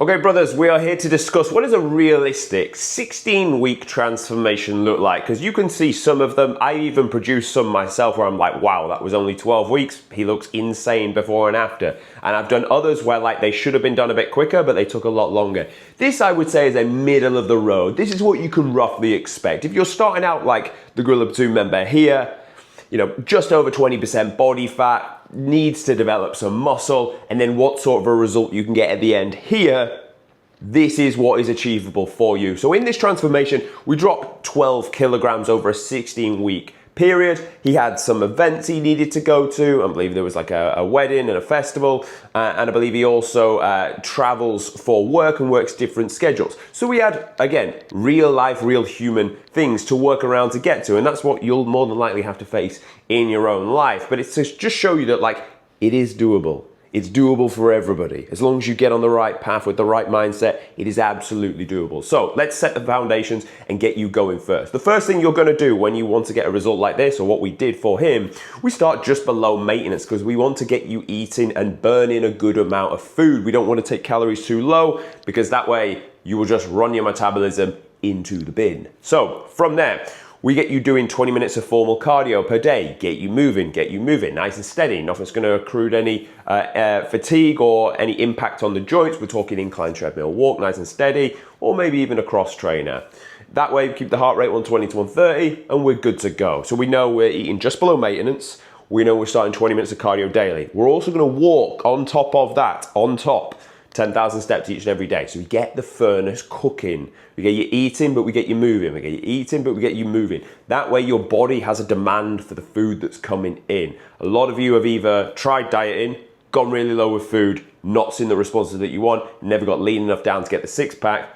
Okay, brothers, we are here to discuss what does a realistic 16-week transformation look like? Because you can see some of them. I even produced some myself where I'm like, wow, that was only 12 weeks. He looks insane before and after. And I've done others where like they should have been done a bit quicker, but they took a lot longer. This, I would say, is a middle of the road. This is what you can roughly expect. If you're starting out like the Gorilla Platoon member here, you know, just over 20% body fat, needs to develop some muscle, and then what sort of a result you can get at the end here, this is what is achievable for you. So in this transformation, we dropped 12 kilograms over a 16-week period. He had some events he needed to go to. I believe there was like a wedding and a festival. And I believe he also travels for work and works different schedules. So we had, again, real life, real human things to work around to get to. And that's what you'll more than likely have to face in your own life. But it's to just show you that like, it is doable. It's doable for everybody. As long as you get on the right path with the right mindset, it is absolutely doable. So let's set the foundations and get you going first. The first thing you're gonna do when you want to get a result like this, or what we did for him, we start just below maintenance because we want to get you eating and burning a good amount of food. We don't want to take calories too low because that way you will just run your metabolism into the bin. So from there, we get you doing 20 minutes of formal cardio per day, get you moving, nice and steady. Nothing's gonna accrue any fatigue or any impact on the joints. We're talking incline treadmill walk, nice and steady, or maybe even a cross trainer. That way we keep the heart rate 120 to 130 and we're good to go. So we know we're eating just below maintenance. We know we're starting 20 minutes of cardio daily. We're also gonna walk on top of that, 10,000 steps each and every day. So we get the furnace cooking. We get you eating, but we get you moving. We get you eating, but we get you moving. That way your body has a demand for the food that's coming in. A lot of you have either tried dieting, gone really low with food, not seen the responses that you want, never got lean enough down to get the six pack,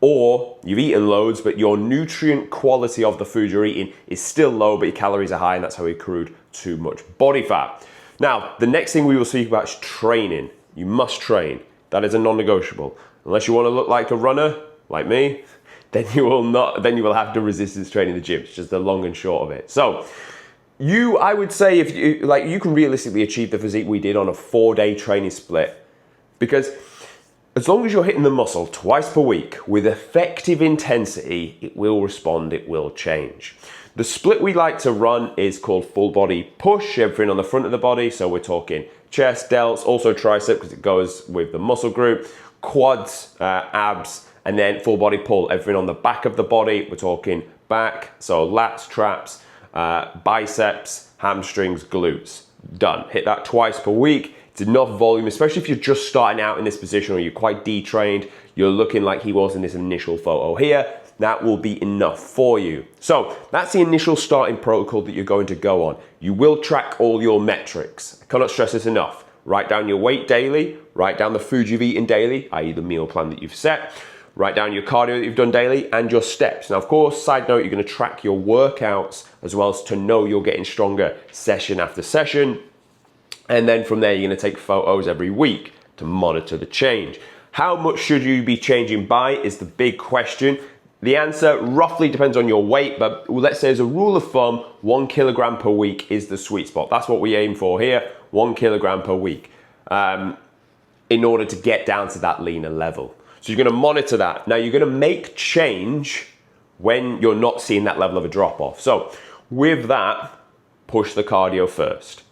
or you've eaten loads, but your nutrient quality of the food you're eating is still low, but your calories are high, and that's how you accrued too much body fat. Now, the next thing we will speak about is training. You must train. That is a non-negotiable. Unless you want to look like a runner, like me, then you will have to resistance train in the gym. It's just the long and short of it. So I would say if you can realistically achieve the physique we did on a 4-day training split, because as long as you're hitting the muscle twice per week with effective intensity, it will respond, it will change. The split we like to run is called full body push, everything on the front of the body. So we're talking chest, delts, also tricep because it goes with the muscle group, quads, abs, and then full body pull, everything on the back of the body. We're talking back, so lats, traps, biceps, hamstrings, glutes. Done. Hit that twice per week. It's enough volume, especially if you're just starting out in this position or you're quite detrained, you're looking like he was in this initial photo here. That will be enough for you. So that's the initial starting protocol that you're going to go on. You will track all your metrics. I cannot stress this enough. Write down your weight daily, write down the food you've eaten daily, i.e. the meal plan that you've set, write down your cardio that you've done daily and your steps. Now, of course, side note, you're gonna track your workouts as well as to know you're getting stronger session after session. And then from there, you're gonna take photos every week to monitor the change. How much should you be changing by is the big question. The answer roughly depends on your weight, but let's say as a rule of thumb, 1 kilogram per week is the sweet spot. That's what we aim for here, 1 kilogram per week, in order to get down to that leaner level. So you're gonna monitor that. Now you're gonna make change when you're not seeing that level of a drop off. So with that, push the cardio first.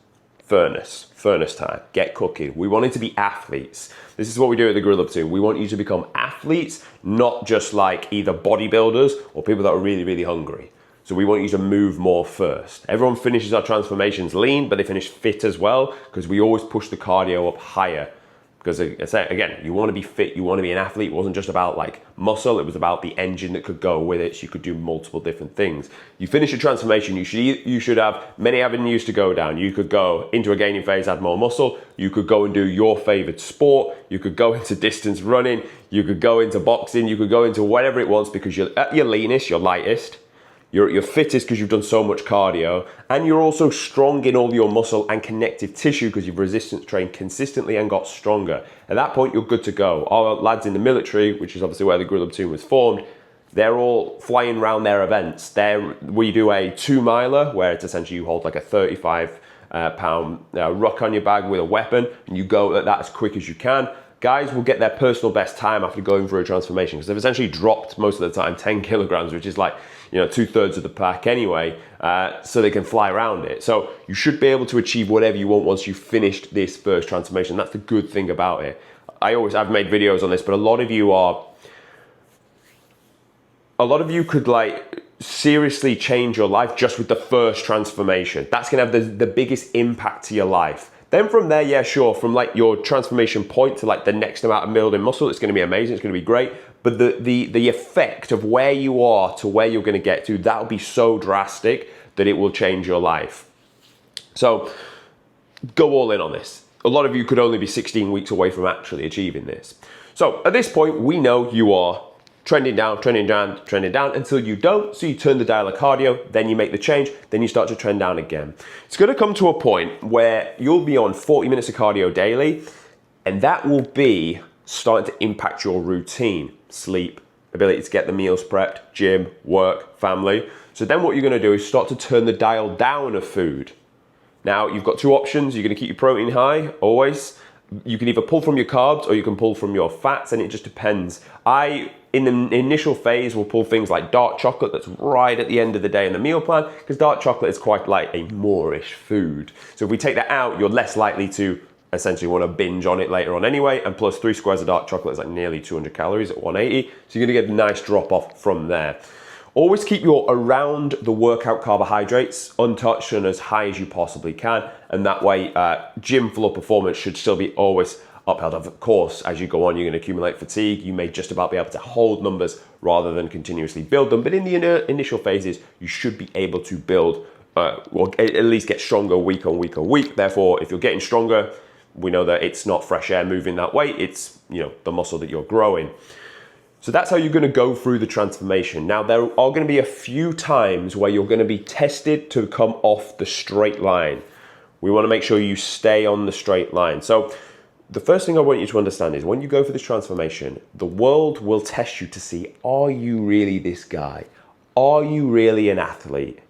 Furnace time, get cooking. We want it to be athletes. This is what we do at the Gorilla Platoon. We want you to become athletes, not just like either bodybuilders or people that are really, really hungry. So we want you to move more first. Everyone finishes our transformations lean, but they finish fit as well because we always push the cardio up higher. Because again, you want to be fit, you want to be an athlete. It wasn't just about like muscle, it was about the engine that could go with it. So you could do multiple different things. You finish your transformation, you should have many avenues to go down. You could go into a gaining phase, add more muscle. You could go and do your favorite sport. You could go into distance running. You could go into boxing. You could go into whatever it wants because you're at your leanest, your lightest. You're at your fittest because you've done so much cardio, and you're also strong in all your muscle and connective tissue because you've resistance trained consistently and got stronger. At that point, you're good to go. Our lads in the military, which is obviously where the Gorilla Platoon was formed, they're all flying around their events. We do a 2-miler where it's essentially you hold like a 35 pound ruck on your bag with a weapon and you go at that as quick as you can. Guys will get their personal best time after going through a transformation because they've essentially dropped most of the time 10 kilograms, which is like, 2/3 of the pack anyway, so they can fly around it. So you should be able to achieve whatever you want once you've finished this first transformation. That's the good thing about it. I've made videos on this, but a lot of you could like seriously change your life just with the first transformation. That's gonna have the biggest impact to your life. Then from there, yeah, sure, from like your transformation point to like the next amount of building muscle, it's gonna be amazing, it's gonna be great. But the effect of where you are to where you're gonna get to, that'll be so drastic that it will change your life. So go all in on this. A lot of you could only be 16 weeks away from actually achieving this. So at this point, we know you are trending down until you don't. So you turn the dial of cardio, then you make the change, then you start to trend down again. It's gonna come to a point where you'll be on 40 minutes of cardio daily, and that will be starting to impact your routine, sleep, ability to get the meals prepped, gym, work, family. So then what you're gonna do is start to turn the dial down of food. Now you've got two options. You're gonna keep your protein high, always. You can either pull from your carbs or you can pull from your fats, and it just depends. In the initial phase, will pull things like dark chocolate that's right at the end of the day in the meal plan, because dark chocolate is quite like a moreish food. So if we take that out, you're less likely to essentially want to binge on it later on anyway, and plus 3 squares of dark chocolate is like nearly 200 calories at 180, so you're gonna get a nice drop off from there. Always keep your around the workout carbohydrates untouched and as high as you possibly can, and that way gym floor performance should still be always upheld. Of course, as you go on, you're going to accumulate fatigue. You may just about be able to hold numbers rather than continuously build them, but in the initial phases, you should be able to build or at least get stronger week on week on week. Therefore, if you're getting stronger, we know that it's not fresh air moving that way, it's the muscle that you're growing. So that's how you're going to go through the transformation. Now, there are going to be a few times where you're going to be tested to come off the straight line. We want to make sure you stay on the straight line. So the first thing I want you to understand is when you go for this transformation, the world will test you to see, are you really this guy? Are you really an athlete?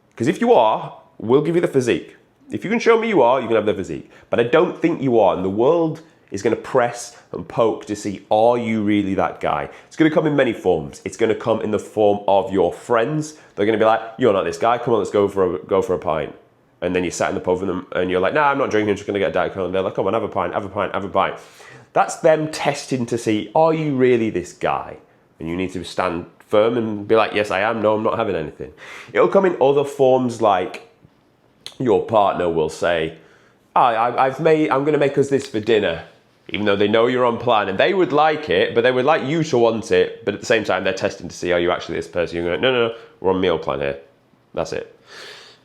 Because if you are, we'll give you the physique. If you can show me you are, you can have the physique. But I don't think you are, and the world is going to press and poke to see, are you really that guy? It's going to come in many forms. It's going to come in the form of your friends. They're going to be like, you're not this guy, come on, let's go for a pint. And then you sat in the pub with them and you're like, nah, I'm not drinking, I'm just going to get a Diet Coke. And they're like, come on, have a pint, have a pint, have a pint. That's them testing to see, are you really this guy? And you need to stand firm and be like, yes, I am. No, I'm not having anything. It'll come in other forms, like your partner will say, I'm going to make us this for dinner. Even though they know you're on plan and they would like it, but they would like you to want it. But at the same time, they're testing to see, are you actually this person? You're going, no, we're on meal plan here. That's it.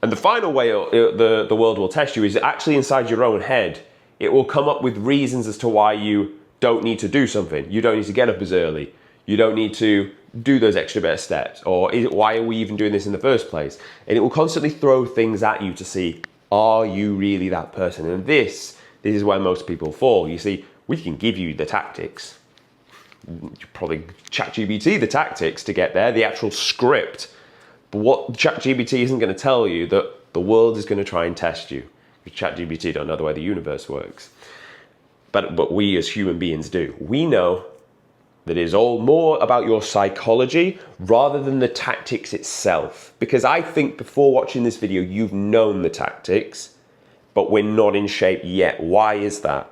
And the final way the world will test you is actually inside your own head. It will come up with reasons as to why you don't need to do something. You don't need to get up as early. You don't need to do those extra bit of steps. Or why are we even doing this in the first place? And it will constantly throw things at you to see, are you really that person? And this is where most people fall. You see, we can give you the tactics. You probably ChatGPT the tactics to get there, the actual script. But what ChatGPT isn't going to tell you that the world is going to try and test you. Because ChatGPT don't know the way the universe works. But we as human beings do. We know that it is all more about your psychology rather than the tactics itself. Because I think before watching this video, you've known the tactics, but we're not in shape yet. Why is that?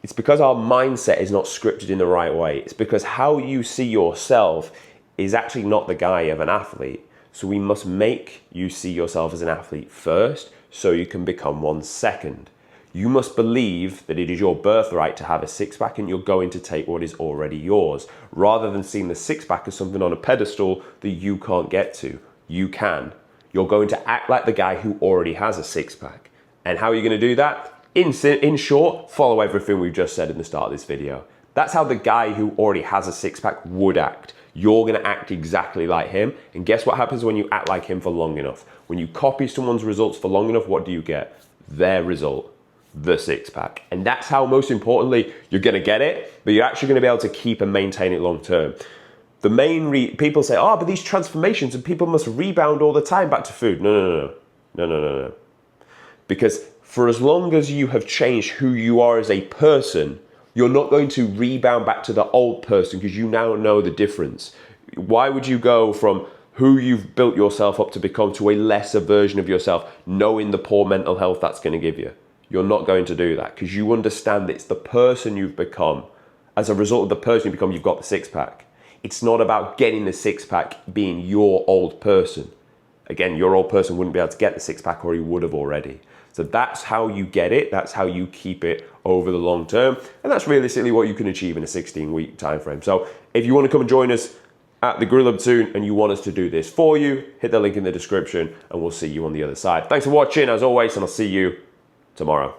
It's because our mindset is not scripted in the right way. It's because how you see yourself is actually not the guy of an athlete. So we must make you see yourself as an athlete first so you can become one second. You must believe that it is your birthright to have a six-pack and you're going to take what is already yours, rather than seeing the six-pack as something on a pedestal that you can't get to. You can. You're going to act like the guy who already has a six-pack. And how are you going to do that? In short, follow everything we've just said in the start of this video. That's how the guy who already has a six-pack would act. You're going to act exactly like him. And guess what happens when you act like him for long enough? When you copy someone's results for long enough, what do you get? Their result, the six-pack. And that's how, most importantly, you're going to get it, but you're actually going to be able to keep and maintain it long term. The main people say, oh, but these transformations and people must rebound all the time back to food. No. Because for as long as you have changed who you are as a person, You're not going to rebound back to the old person because you now know the difference. Why would you go from who you've built yourself up to become to a lesser version of yourself, knowing the poor mental health that's going to give you? You're not going to do that because you understand it's the person you've become. As a result of the person you become, you've got the six-pack. It's not about getting the six-pack being your old person. Again, your old person wouldn't be able to get the six-pack, or he would have already. So that's how you get it. That's how you keep it over the long term. And that's realistically what you can achieve in a 16-week time frame. So if you want to come and join us at the Gorilla soon and you want us to do this for you, hit the link in the description and we'll see you on the other side. Thanks for watching as always, and I'll see you tomorrow.